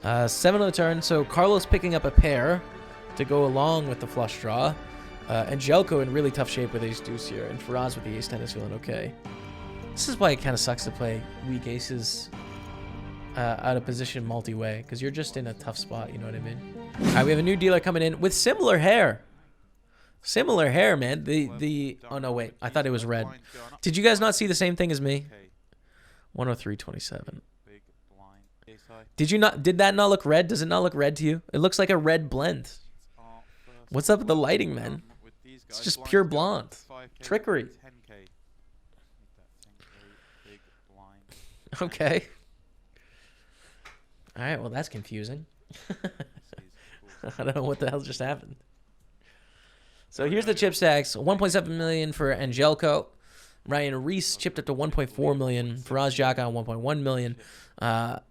7 on the turn, so Carlos picking up a pair to go along with the flush draw. Angelico in really tough shape with ace deuce here, and Faraz with the ace 10 is feeling okay. This is why it kind of sucks to play weak aces out of position multi-way, because you're just in a tough spot, you know what I mean? All right, we have a new dealer coming in with similar hair. Similar hair, man. Oh no, wait, I thought it was red. Did you guys not see the same thing as me? 103.27. Did you not? Did that not look red? Does it not look red to you? It looks like a red blend. What's up with the lighting, man? It's just pure blonde. Trickery. Okay. All right, well, that's confusing. I don't know what the hell just happened. So here's the chip stacks. 1.7 million for Angelico. Ryan Reese chipped up to 1.4 million. Faraz Jaka on 1.1 million.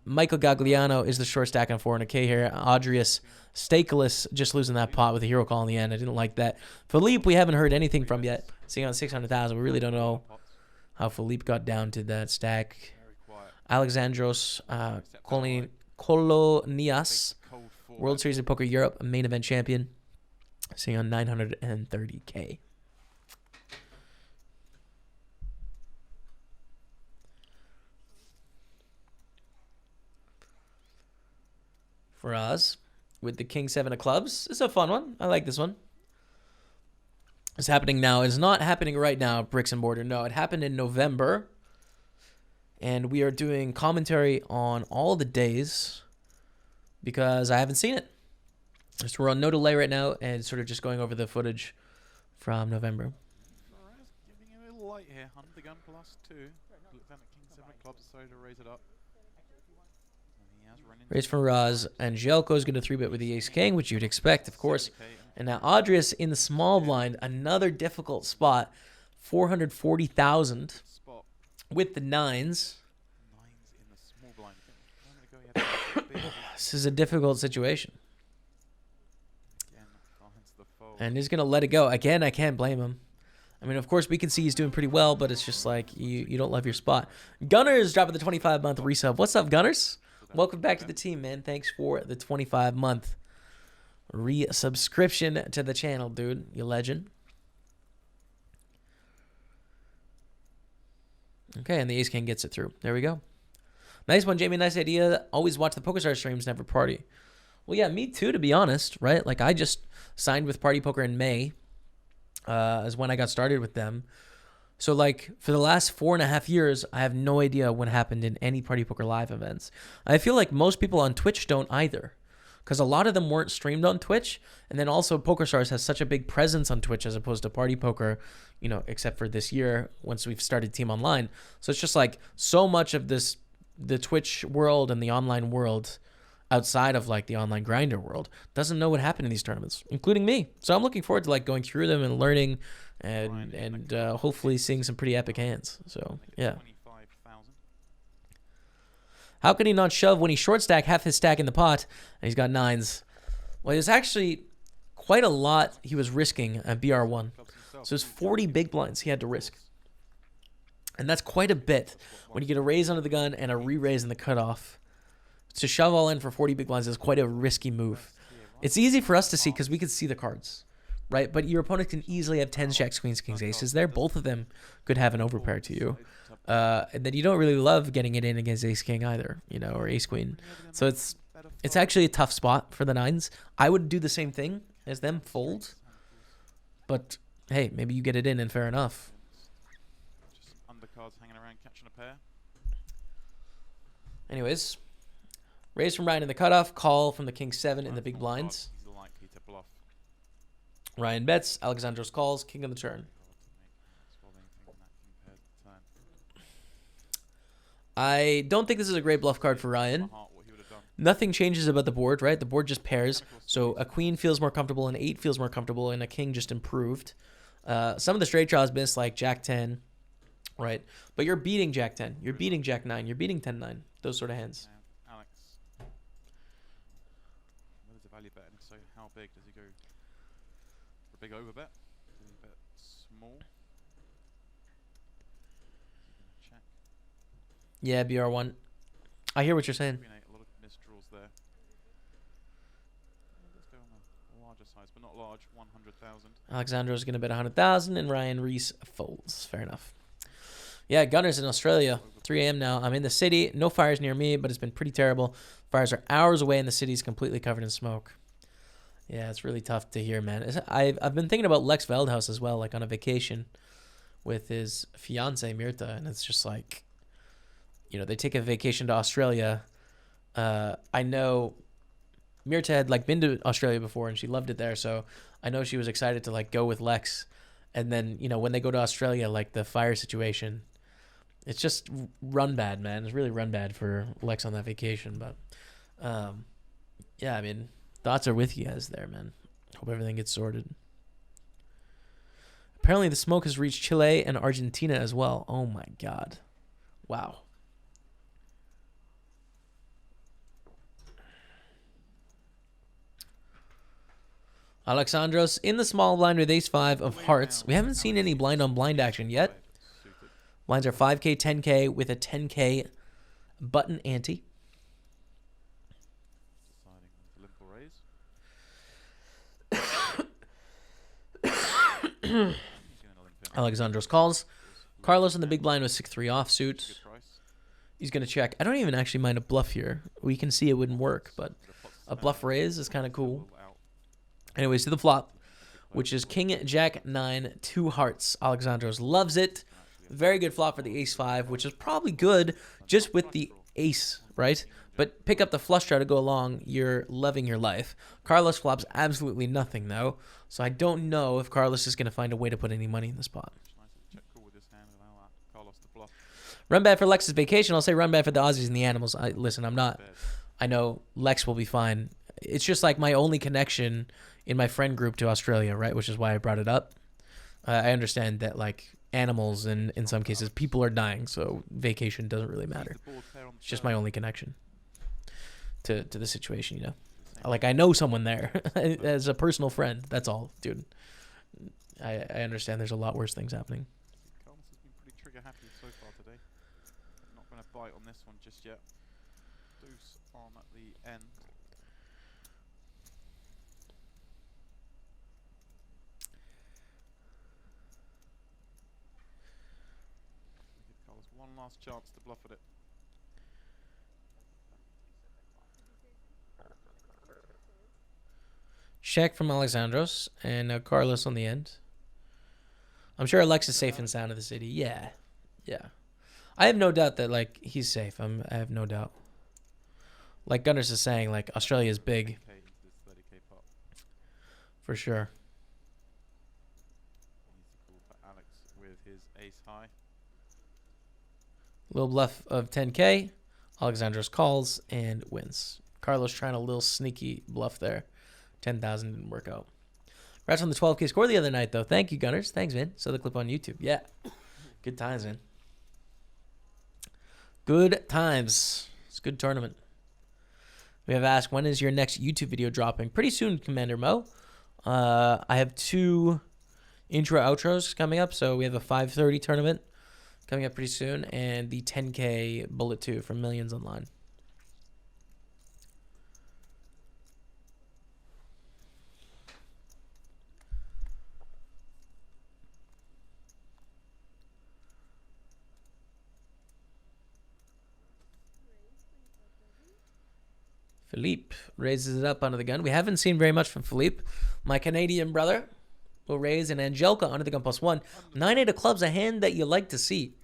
Michael Gagliano is the short stack on 400K here. Adrius Stakeless just losing that pot with a hero call in the end. I didn't like that. Philippe, we haven't heard anything from yet. Seeing on 600,000. We really don't know how Philippe got down to that stack. Alexandros Kolonias, World Series of Poker Europe, main event champion. Seeing on 930K. For us, with the King 7 of clubs. It's a fun one. I like this one. It's happening now. It's not happening right now, Bricks and Mortar. No, it happened in November. And we are doing commentary on all the days because I haven't seen it. So we're on no delay right now and sort of just going over the footage from November. Giving a little light here. 100 gun +2. Lieutenant King 7 clubs decided to raise it up. Raise from Raz. Angelico is going to 3-bet with the ace king, which you'd expect, of course. And now Adrius in the small blind, another difficult spot. 440,000 with the nines. This is a difficult situation. And he's going to let it go. Again, I can't blame him. I mean, of course, we can see he's doing pretty well, but it's just like you don't love your spot. Gunners dropping the 25-month resub. What's up, Gunners? Welcome back to the team, man. Thanks for the 25-month resubscription to the channel, dude. You legend. Okay, and the ace king gets it through. There we go. Nice one, Jamie. Nice idea. Always watch the PokerStars streams, never party. Well, yeah, me too, to be honest, right? Like, I just signed with Party Poker in May, is when I got started with them. So, like, for the last 4.5 years, I have no idea what happened in any Party Poker live events. I feel like most people on Twitch don't either, because a lot of them weren't streamed on Twitch, and then also PokerStars has such a big presence on Twitch as opposed to Party Poker, you know, except for this year once we've started Team Online. So it's just like so much of this, the Twitch world and the online world outside of like the online grinder world doesn't know what happened in these tournaments, including me. So I'm looking forward to like going through them and learning and hopefully seeing some pretty epic hands. So yeah. How can he not shove when he short stack half his stack in the pot and he's got nines? Well, there's actually quite a lot he was risking at BR1. So it's 40 big blinds he had to risk. And that's quite a bit when you get a raise under the gun and a re-raise in the cutoff. To shove all in for 40 big blinds is quite a risky move. It's easy for us to see because we can see the cards, right? But your opponent can easily have 10s, jacks, queens, kings, aces there. Both of them could have an overpair to you. And then you don't really love getting it in against ace king either, you know, or ace queen. So it's actually a tough spot for the nines. I would do the same thing as them, fold. But hey, maybe you get it in and fair enough. Just undercards hanging around catching a pair. Anyways, raise from Ryan in the cutoff, call from the king 7 in the big blinds. Ryan bets, Alexandros calls, king on the turn. I don't think this is a great bluff card for Ryan. Nothing changes about the board, right? The board just pairs. So a queen feels more comfortable, an 8 feels more comfortable, and a king just improved. Some of the straight draws miss, like Jack 10, right? But you're beating Jack 10. You're beating Jack 9. You're beating 10-9. Those sort of hands. Alex, what is the value bet? And if so, how big does he go? For a big overbet? Does he bet small? Yeah, BR1. I hear what you're saying. A lot of misdraws there. Let's go on the larger size, but not large. 100,000. Alexandro's going to bet 100,000, and Ryan Reese folds. Fair enough. Yeah, Gunners in Australia. 3 a.m. now. I'm in the city. No fires near me, but it's been pretty terrible. Fires are hours away, and the city's completely covered in smoke. Yeah, it's really tough to hear, man. I've been thinking about Lex Veldhouse as well, like on a vacation with his fiance Mirta, and it's just like, you know, they take a vacation to Australia. I know Mirta had like been to Australia before, and she loved it there, so I know she was excited to like go with Lex. And then, you know, when they go to Australia, like the fire situation, it's just run bad, man. It's really run bad for Lex on that vacation. But, yeah, I mean, thoughts are with you guys there, man. Hope everything gets sorted. Apparently the smoke has reached Chile and Argentina as well. Oh, my God. Wow. Alexandros in the small blind with ace-5 of hearts. We haven't seen any blind-on-blind action yet. Blinds are 5K, 10K with a 10K button ante. Alexandros calls. Carlos in the big blind with 6-3 offsuit. He's going to check. I don't even actually mind a bluff here. We can see it wouldn't work, but a bluff raise is kind of cool. Anyways, to the flop, which is King, Jack, 9, 2 hearts. Alexandros loves it. Very good flop for the ace-5, which is probably good just with the ace, right? But pick up the flush draw to go along. You're loving your life. Carlos flops absolutely nothing, though. So I don't know if Carlos is going to find a way to put any money in the spot. Run bad for Lex's vacation. I'll say run bad for the Aussies and the Animals. Listen, I'm not. I know Lex will be fine. It's just like my only connection in my friend group to Australia, right? Which is why I brought it up. I understand that, like, animals and in some cases people are dying, so vacation doesn't really matter. It's just my only connection to the situation, you know. Like, I know someone there as a personal friend. That's all, dude. I understand there's a lot worse things happening. Carlos has been pretty trigger happy so far today. Not going to bite on this one just yet. Deuce on at the end. Give Carlos one last chance to bluff at it. Check from Alexandros and Carlos on the end. I'm sure Alex is safe and sound of the city. Yeah. Yeah. I have no doubt that, like, he's safe. I have no doubt. Like Gunners is saying, like, Australia is big. For sure. Easy call for Alex with his ace high. Little bluff of 10K. Alexandros calls and wins. Carlos trying a little sneaky bluff there. 10,000 didn't work out. Congrats on the 12K score the other night, though. Thank you, Gunners. Thanks, man. Saw the clip on YouTube. Yeah. Good times, man. Good times. It's a good tournament. We have asked, when is your next YouTube video dropping? Pretty soon, Commander Mo. I have 2 intro outros coming up. So we have a 5:30 tournament coming up pretty soon, and the 10K Bullet 2 from Millions Online. Philippe raises it up onto the gun. We haven't seen very much from Philippe. My Canadian brother will raise an Angelica onto the gun +1. 9-8 of clubs, a hand that you like to see.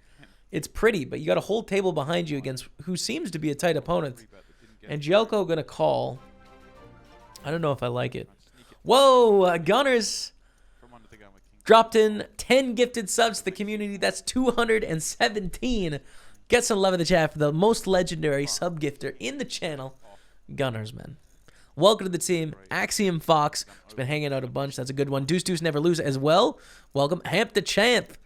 It's pretty, but you got a whole table behind you against who seems to be a tight opponent. Angelico going to call. I don't know if I like it. Whoa, Gunners dropped in 10 gifted subs to the community. That's 217. Get some love in the chat for the most legendary sub gifter in the channel. Gunners, man. Welcome to the team. Axiom Fox has been hanging out a bunch. That's a good one. Deuce Deuce Never Lose as well. Welcome. Hamp the Champ.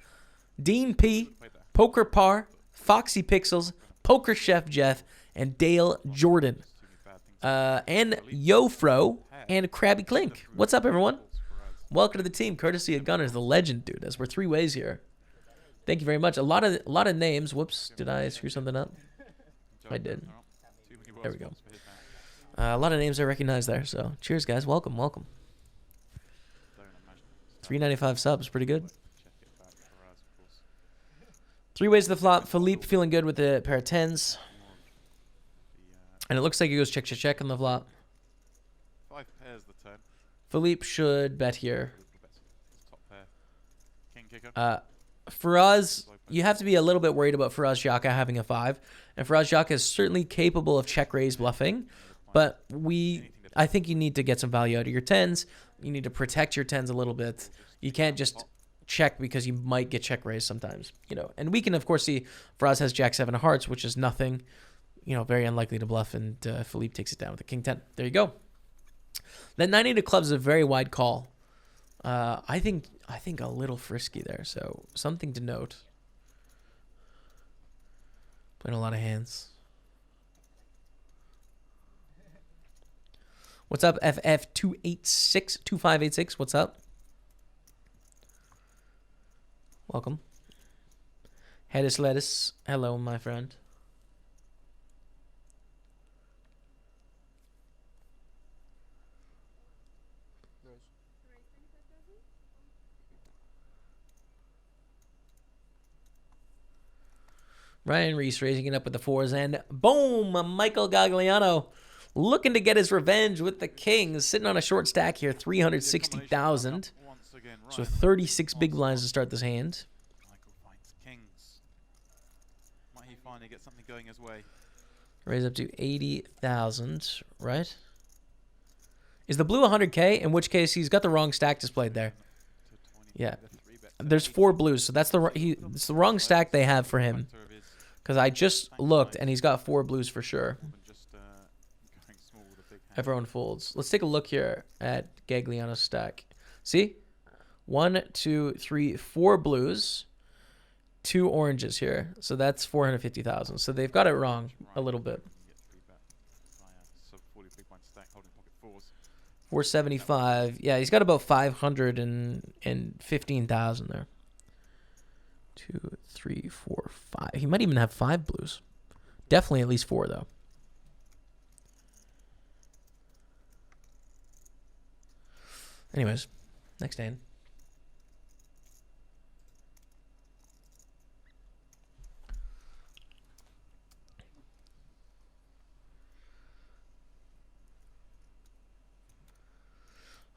Dean P. Poker Par. Foxy Pixels. Poker Chef Jeff. And Dale Jordan. And Yofro. And Krabby Clink. What's up, everyone? Welcome to the team. Courtesy of Gunners, the legend, dude. As we're 3 ways here. Thank you very much. A lot of names. Whoops. Did I screw something up? I did. There we go. A lot of names I recognize there. So cheers, guys. Welcome, welcome. Don't imagine. 395 subs, pretty good. Check it back for us, of course. 3 ways to the flop. Philippe feeling good with the pair of tens. More of the, And it looks like he goes check, check, check on the flop. 5 pairs the turn. Philippe should bet here. Top pair. King kicker. Faraz, you have to be a little bit worried about Faraz Jaka having a 5. And Faraz Jaka is certainly capable of check raise bluffing. But I think you need to get some value out of your 10s. You need to protect your 10s a little bit. You can't just check because you might get check raised sometimes, you know. And we can, of course, see Faraz has Jack 7 of hearts, which is nothing, you know, very unlikely to bluff. And Philippe takes it down with a King 10. There you go. That 9-8 of clubs is a very wide call. I think a little frisky there, so something to note. Playing a lot of hands. What's up, FF2862586? What's up? Welcome. Hedis Lettuce. Hello, my friend. Ryan Reese raising it up with the 4s, and boom, Michael Gagliano looking to get his revenge with the Kings, sitting on a short stack here, 360,000. So 36 big blinds to start this hand. Michael finds Kings. Might he finally get something going his way? Raise up to 80,000, right? Is the blue 100K? In which case he's got the wrong stack displayed there. Yeah. There's 4 blues, so it's the wrong stack they have for him. Because I just looked, and he's got 4 blues for sure. Everyone folds. Let's take a look here at Gagliano's stack. See? 1, 2, 3, 4 blues, 2 oranges here. So that's 450,000. So they've got it wrong a little bit. 475. Yeah, he's got about 515,000 there. 2, 3, 4, 5. He might even have 5 blues. Definitely at least 4 though. Anyways, next hand.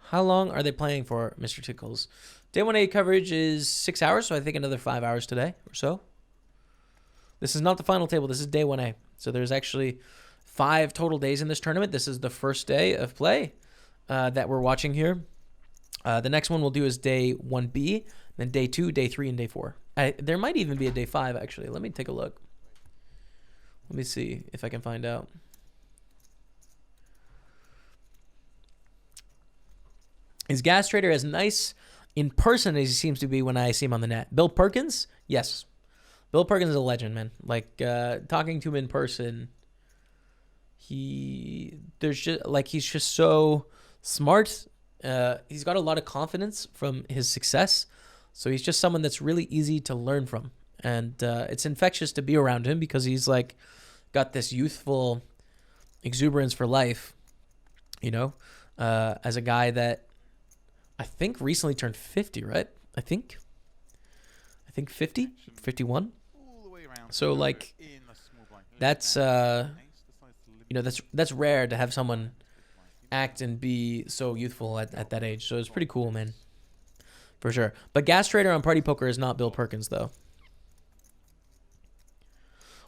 How long are they playing for, Mr. Tickles? Day 1A coverage is 6 hours, so I think another 5 hours today or so. This is not the final table. This is day 1A. So there's actually 5 total days in this tournament. This is the first day of play that we're watching here. The next one we'll do is day 1B, then day 2, day 3, and day 4. There might even be a day 5, actually. Let me take a look. Let me see if I can find out. Is Gas Trader as nice in person as he seems to be when I see him on the net? Bill Perkins? Yes. Bill Perkins is a legend, man. Like, talking to him in person, he's just so smart. He's got a lot of confidence from his success. So he's just someone that's really easy to learn from. And it's infectious to be around him because he's like got this youthful exuberance for life, you know, as a guy that I think recently turned 50, right? I think 50, 51. So like that's you know, that's rare to have someone act and be so youthful at that age. So it's pretty cool, man. For sure. But Gas Trader on Party Poker is not Bill Perkins, though.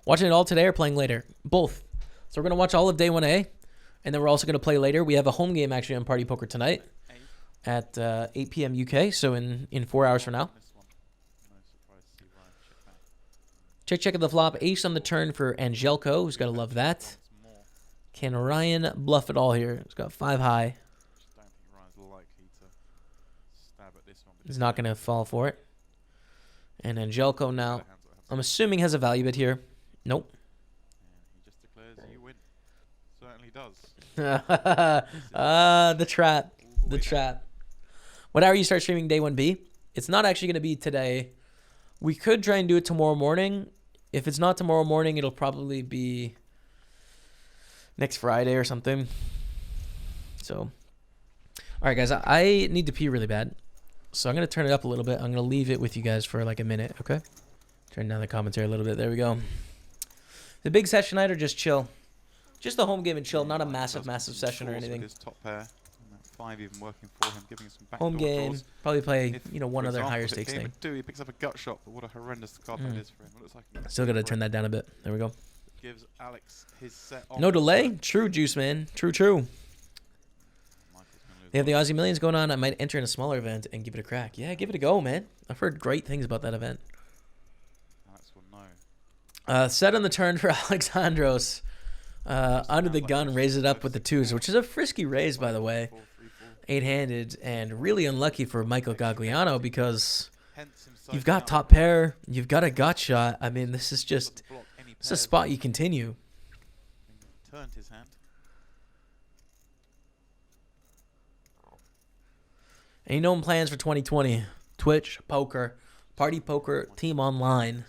Watching it all today or playing later? Both. So we're going to watch all of day 1A, and then we're also going to play later. We have a home game, actually, on Party Poker tonight at 8 p.m. UK, so in 4 hours from now. Check of the flop. Ace on the turn for Angelco, who's got to love that. Can Ryan bluff it all here? He's got 5 high. He's not going to fall for it. And Angelco now, I'm assuming, has a value bid here. Nope. He just declares you win. Certainly does. The trap. The trap. What hour you start streaming day 1B? It's not actually going to be today. We could try and do it tomorrow morning. If it's not tomorrow morning, it'll probably be next Friday or something. So, all right, guys, I need to pee really bad. So I'm going to turn it up a little bit. I'm going to leave it with you guys for like a minute, okay? Turn down the commentary a little bit. There we go. The big session night or just chill? Just the home game and chill, not a massive session or anything. His top pair. 5 even working for him, giving him some backdoor home game, draws. probably play, If, one other example, higher if it stakes came thing. at 2, he picks up a gut shot, but what a horrendous card that is for him. It looks like Still got to turn that down a bit. There we go. gives Alex his set on. No delay. True, Juice Man. True. They have the Aussie Millions going on. I might enter in a smaller event and give it a crack. Yeah, give it a go, man. I've heard great things about that event. Alex will know. Set on the turn for Alexandros. Under the gun, raise it up with the 2s, which is a frisky raise, by the way. 8-handed, and really unlucky for Michael Gagliano because you've got top pair, you've got a gut shot. I mean, this is just it's a spot you continue. Turned his hand. Any known plans for 2020? Twitch, poker, party poker, team online,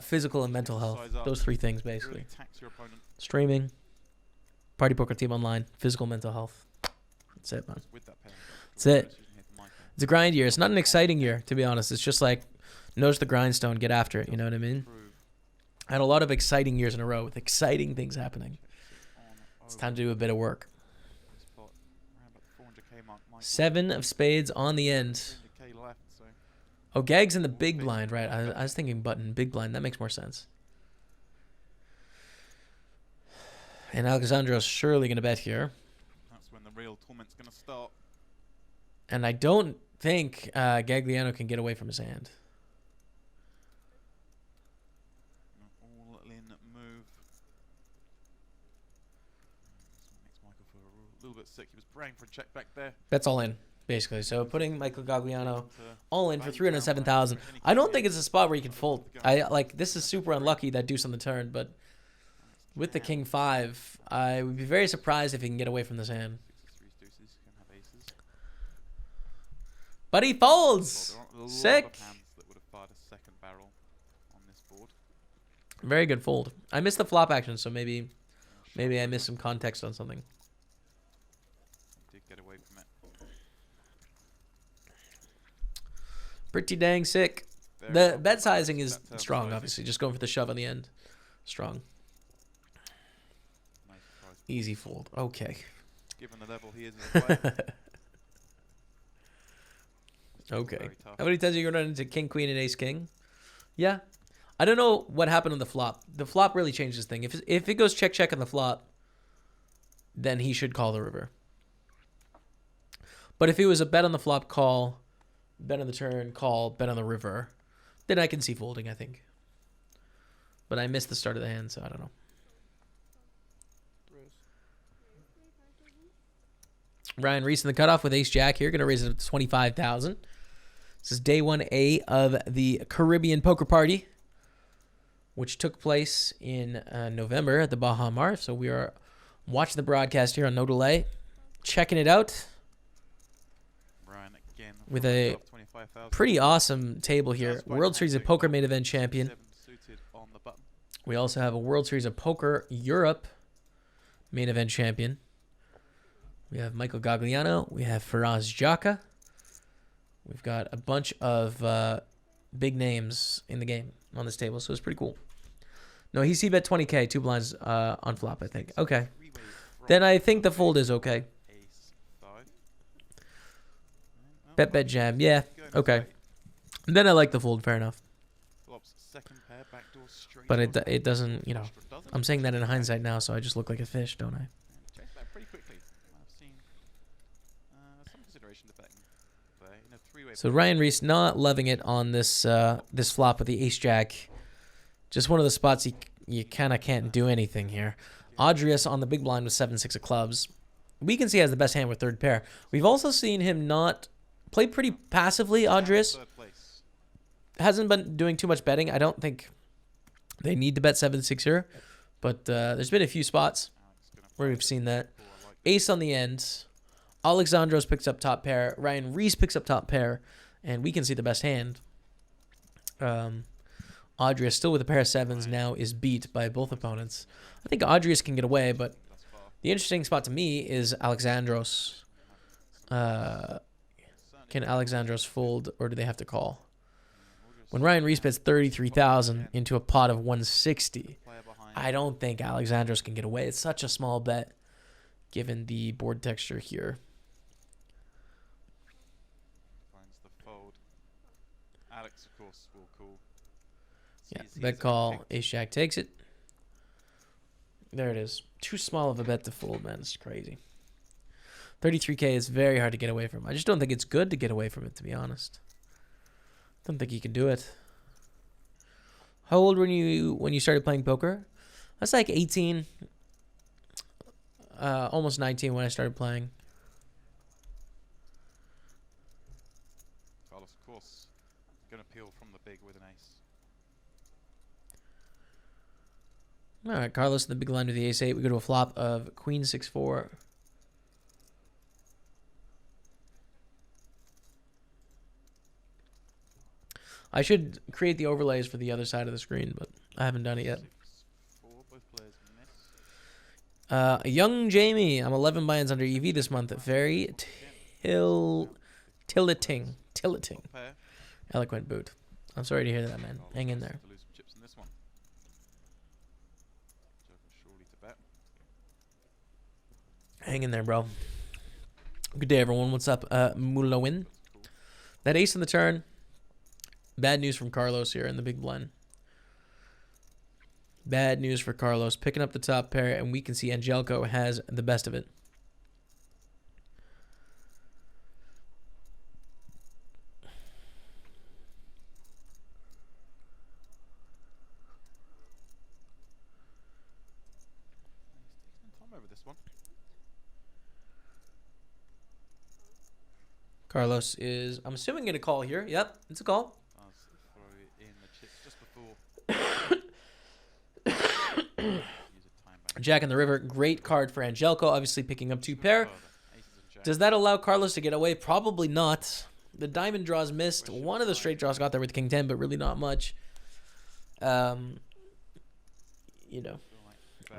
physical and mental health. Those 3 things, basically. Streaming, party poker, team online, physical, mental health. That's it, man. That's it. It's a grind year. It's not an exciting year, to be honest. It's just like, notice the grindstone, get after it. You know what I mean? I had a lot of exciting years in a row with exciting things happening. It's time to do a bit of work. 7 of spades on the end. Oh, Gag's in the big blind, right? I was thinking button, big blind. That makes more sense. And Alexandro's surely going to bet here. That's when the real torment's going to start. And I don't think Gagliano can get away from his hand. All-in move. This one makes Michael feel a little bit sick. He was praying for a check back there. That's all in, basically. So putting Michael Gagliano all in for 307,000. I don't think it's a spot where you can fold. This is super unlucky, that deuce on the turn, but with the king 5, I would be very surprised if he can get away from this hand. But he folds. Sick. Very good fold. I missed the flop action, so maybe I missed some context on something. Did get away from it. Pretty dang sick. The bet sizing is strong, obviously. Just going for the shove on the end. Strong. Easy fold. Okay. Given the level he is as a player. Okay. How many times are you going to run into king, queen, and ace, king? Yeah. I don't know what happened on the flop. The flop really changed this thing. If it goes check, check on the flop, then he should call the river. But if it was a bet on the flop, call, bet on the turn, call, bet on the river, then I can see folding, I think. But I missed the start of the hand, so I don't know. Ryan Reese in the cutoff with ace-jack here. Going to raise it up to 25,000. This is day 1A of the Caribbean Poker Party, which took place in November at the Baha Mar. So we are watching the broadcast here on no delay, checking it out with a pretty awesome table here. World Series of Poker main event champion. We also have a World Series of Poker Europe main event champion. We have Michael Gagliano. We have Faraz Jaka. We've got a bunch of big names in the game on this table, so it's pretty cool. No, he c-bet 20K, 2 blinds on flop, I think. Okay. Then I think the fold is okay. Bet jam. Yeah, okay. And then I like the fold, fair enough. But it doesn't, you know. I'm saying that in hindsight now, so I just look like a fish, don't I? So Ryan Reese not loving it on this this flop with the ace-jack. Just one of the spots you kind of can't do anything here. Adrius on the big blind with 7-6 of clubs. We can see he has the best hand with third pair. We've also seen him not play pretty passively, Adrius. Hasn't been doing too much betting. I don't think they need to bet 7-6 here. But there's been a few spots where we've seen that. Ace on the end. Alexandros picks up top pair. Ryan Reese picks up top pair. And we can see the best hand. Audrius, still with a pair of sevens, now is beat by both opponents. I think Audrius can get away, but the interesting spot to me is Alexandros. Can Alexandros fold, or do they have to call? When Ryan Reese bets 33,000 into a pot of 160, I don't think Alexandros can get away. It's such a small bet, given the board texture here. Finds the fold. Alex, of course, will call. Yeah, bet call. Ace Jack takes it. There it is. Too small of a bet to fold, man. It's crazy. 33K is very hard to get away from. I just don't think it's good to get away from it, to be honest. Don't think you can do it. How old were you when you started playing poker? I was like 18. Almost 19 when I started playing. Carlos, of course, going to peel from the big with an ace. All right, Carlos in the big line with the ace-8. We go to a flop of queen 6-4. I should create the overlays for the other side of the screen, but I haven't done it yet. 6-4, both players miss. Young Jamie, I'm 11 buy-ins under EV this month. Very tilleting. Pair. Eloquent boot. I'm sorry to hear that, man. Hang in there. To lose some chips in this one. Surely to bet. Hang in there, bro. Good day, everyone. What's up, Mulowin? That ace in the turn. Bad news from Carlos here in the big blind. Bad news for Carlos. Picking up the top pair, and we can see Angelico has the best of it. He's taking time over this one. Carlos is, I'm assuming, going to call here. Yep, it's a call. Throw in the chips just before. Use a timeout. Jack in the river. Great card for Angelico. Obviously picking up two pair. Aces and jacks. Does that allow Carlos to get away? Probably not. The diamond draws missed. One of the straight draws got there with King 10, but really not much. You know,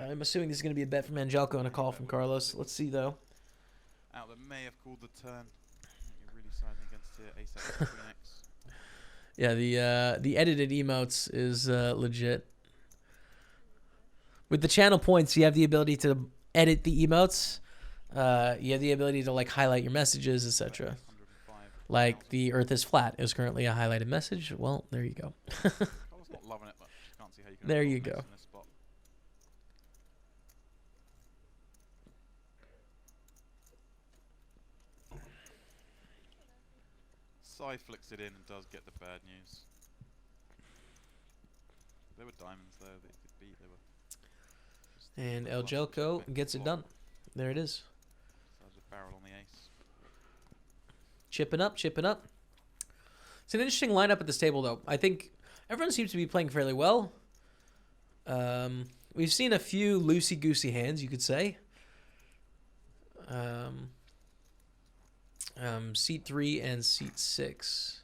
I'm assuming this is going to be a bet from Angelico and a call from Carlos. Let's see, though. Outlet may have called the turn. You're really siding against here. Ace X, Queen X. Yeah, the edited emotes is legit. With the channel points, you have the ability to edit the emotes. You have the ability to like highlight your messages, etc. Like the Earth is flat is currently a highlighted message. Well, there you go. Carlos not loving it, but can't see how you can. There have you a go. mix in this spot. Sai flicks it in and does get the bad news. There were diamonds there that he could beat. They were. And Angelico gets it done. There it is. There's a barrel on the ace. Chipping up. It's an interesting lineup at this table, though. I think everyone seems to be playing fairly well. We've seen a few loosey-goosey hands, you could say. Seat 3 and seat 6.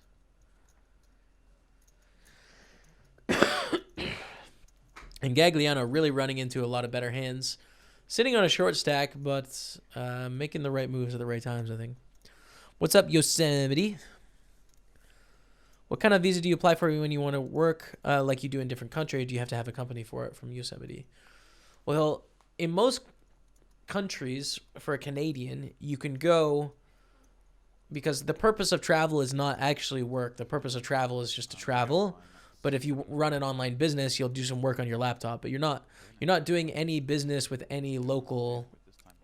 And Gagliano really running into a lot of better hands. Sitting on a short stack, but making the right moves at the right times, I think. What's up, Yosemite? What kind of visa do you apply for when you want to work like you do in different countries? Do you have to have a company for it from Yosemite? Well, in most countries, for a Canadian, you can go because the purpose of travel is not actually work. The purpose of travel is just to travel. But if you run an online business, you'll do some work on your laptop. But you're not doing any business with any local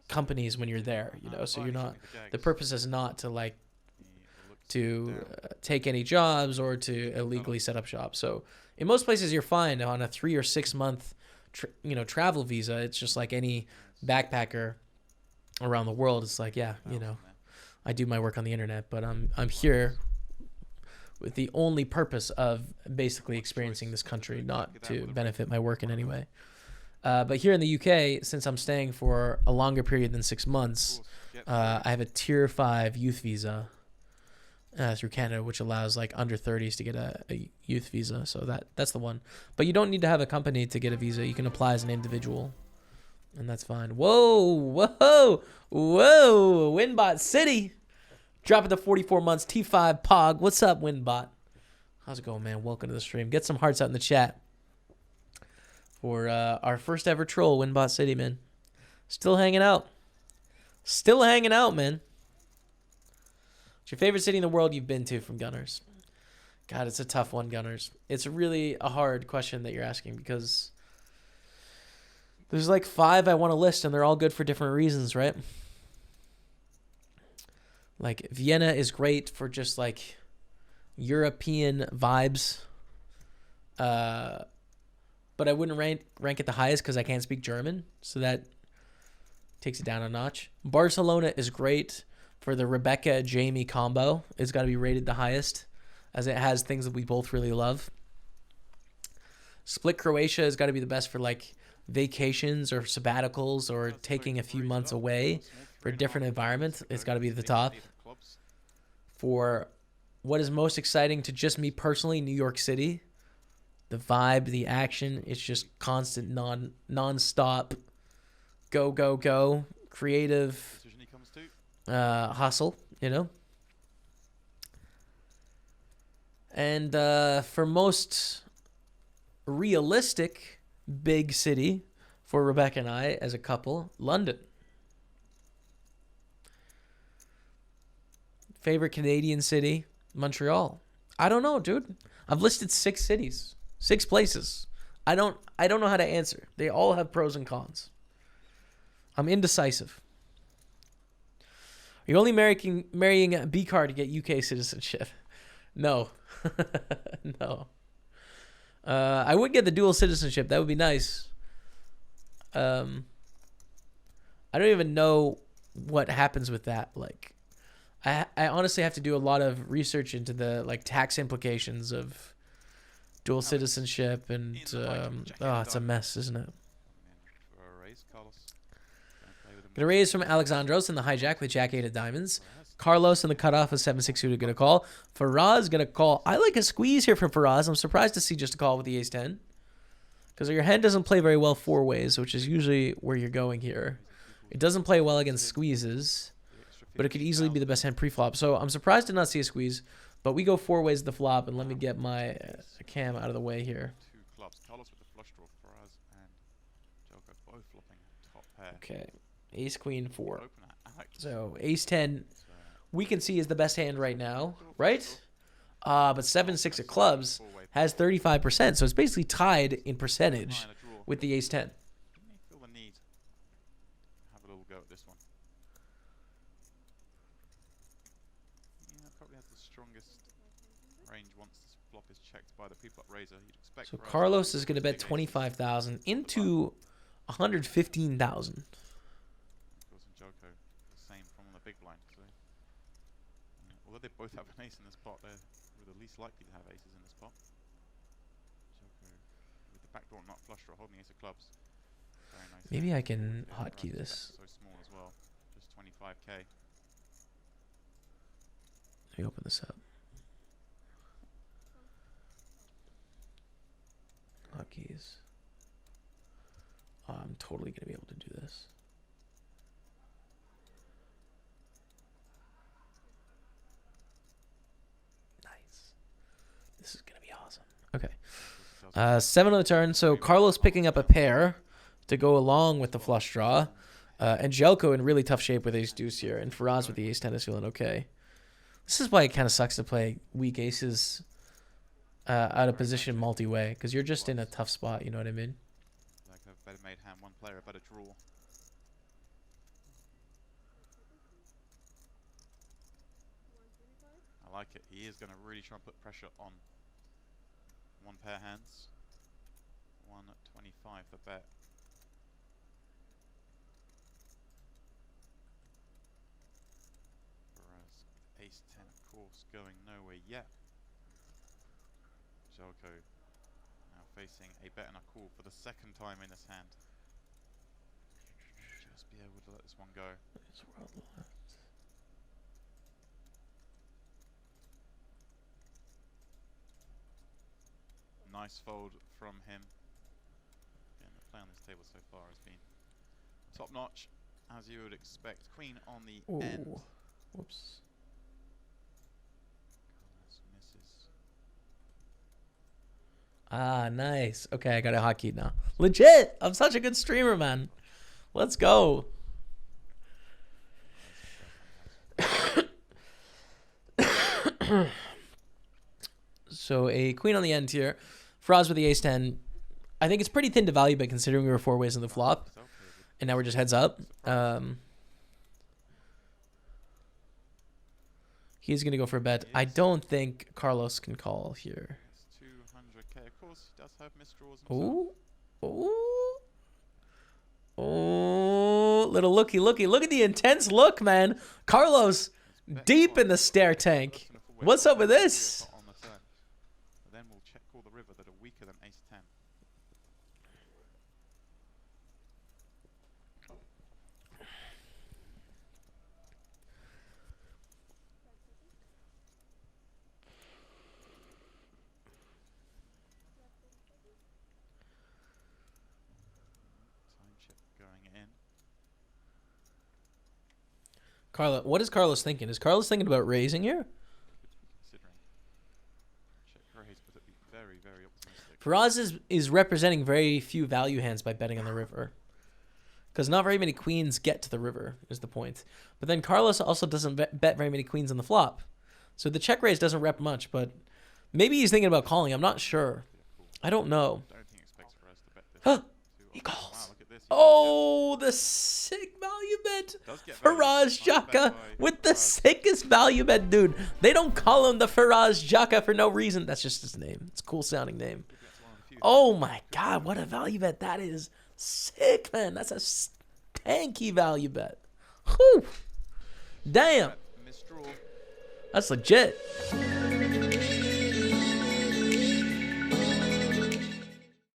companies when you're there, you know. So you're not. The purpose is not to take any jobs or to illegally set up shop. So in most places, you're fine on a 3 or 6 month, travel visa. It's just like any backpacker around the world. It's like, yeah, I do my work on the internet, but I'm here with the only purpose of basically experiencing this country, not to benefit my work in any way. But here in the UK, since I'm staying for a longer period than 6 months, I have a tier 5 youth visa. through Canada, which allows like under 30s to get a youth visa. So that's the one. But you don't need to have a company to get a visa. You can apply as an individual, and that's fine. Whoa, whoa, whoa! Winbot City, dropping the 44 months T5 Pog. What's up, Winbot? How's it going, man? Welcome to the stream. Get some hearts out in the chat for our first ever troll, Winbot City, man. Still hanging out. Still hanging out, man. What's your favorite city in the world you've been to from Gunners? God, it's a tough one, Gunners. It's really a hard question that you're asking because there's like 5 I want to list and they're all good for different reasons, right? Like Vienna is great for just like European vibes. But I wouldn't rank it the highest because I can't speak German. So that takes it down a notch. Barcelona is great for the Rebecca Jamie combo. It's got to be rated the highest as it has things that we both really love. Split Croatia has got to be the best for like vacations or sabbaticals or taking a few months away for a different environment. It's got to be the top. For what is most exciting to just me personally, New York City. The vibe, the action, it's just constant non-stop go, go, go, creative hustle, you know? And for most realistic big city for Rebecca and I as a couple, London. Favorite Canadian city, Montreal. I don't know, dude. I've listed 6 cities, 6 places. I don't know how to answer. They all have pros and cons. I'm indecisive. Are you only marrying a B card to get UK citizenship? No. No. I would get the dual citizenship. That would be nice. I don't even know what happens with that. Like, I honestly have to do a lot of research into the like tax implications of dual citizenship, and it's a mess, isn't it? Gonna raise from Alexandros in the hijack with Jack 8 of diamonds. Carlos in the cutoff with 7-6 suited gonna call. Faraz gonna call. I like a squeeze here from Faraz. I'm surprised to see just a call with the ace-10. Because your hand doesn't play very well 4 ways, which is usually where you're going here. It doesn't play well against squeezes, but it could easily be the best hand pre-flop. So I'm surprised to not see a squeeze, but we go 4 ways to the flop, and let me get my cam out of the way here. 2 clubs. Carlos with the flush draw, Faraz and Joko both flopping top pair. Okay. Ace, queen, 4. So ace 10, we can see is the best hand right now, right? But 7-6 of clubs has 35%, so it's basically tied in percentage with the ace 10. Feel the need to have a little go at this one. Yeah, probably has the strongest range once this flop is checked by the pre-flop raiser. You'd expect. So Carlos is going to bet 25,000 into 115,000. Joko the same from the big blind. So, although they both have an ace in this pot, they're the least likely to have aces in this pot. Joko with the backdoor not flush draw, holding the ace of clubs. Very nice. Maybe I can hotkey this. So small as well, just 25k. Let me open this up. Hotkeys. I'm totally going to be able to do this. This is going to be awesome. Okay. 7 on the turn. So Carlos picking up a pair to go along with the flush draw. And Jelko in really tough shape with ace deuce here. And Faraz with the ace 10 is feeling okay. This is why it kind of sucks to play weak aces out of position multi-way. Because you're just in a tough spot, you know what I mean? Like a better made hand, one player, a better draw. I like it. He is going to really try and put pressure on one pair hands. 125 the bet. Whereas ace 10 of course going nowhere yet. Jelko now facing a bet and a call for the 2nd time in this hand. Just be able to let this one go. nice fold from him. And the play on this table so far has been top notch, as you would expect. Queen on the end. Whoops. Carlos misses. Ah, nice. Okay, I got a hotkey now. Legit. I'm such a good streamer, man. Let's go. So a queen on the end here. Faraz with the ace-10. I think it's pretty thin to value bet considering we were 4 ways in the flop. And now we're just heads up. He's going to go for a bet. I don't think Carlos can call here. It's 200k. Of course, he does have misdraws Ooh. himself. Ooh. Oh, little looky. Look at the intense look, man. Carlos, deep in the stair tank. What's up with this? On the turn. But then we'll check call the river that are weaker than ace-10. Time chip going in. Carlos, what is Carlos thinking? Is Carlos thinking about raising here? Considering check raise, but it'd be very, very optimistic. Faraz is representing very few value hands by betting on the river. Because not very many queens get to the river, is the point. But then Carlos also doesn't bet very many queens on the flop. So the check raise doesn't rep much, but maybe he's thinking about calling. I'm not sure. I don't know. I don't think he expects for us to bet this. He calls. Wow, look at this. Oh, the sick value bet. Faraz Jaka with the sickest value bet, dude. They don't call him the Faraz Jaka for no reason. That's just his name. It's a cool sounding name. Oh my God, what a value bet that is. Sick, man. That's a stanky value bet. Whew. Damn. That's legit.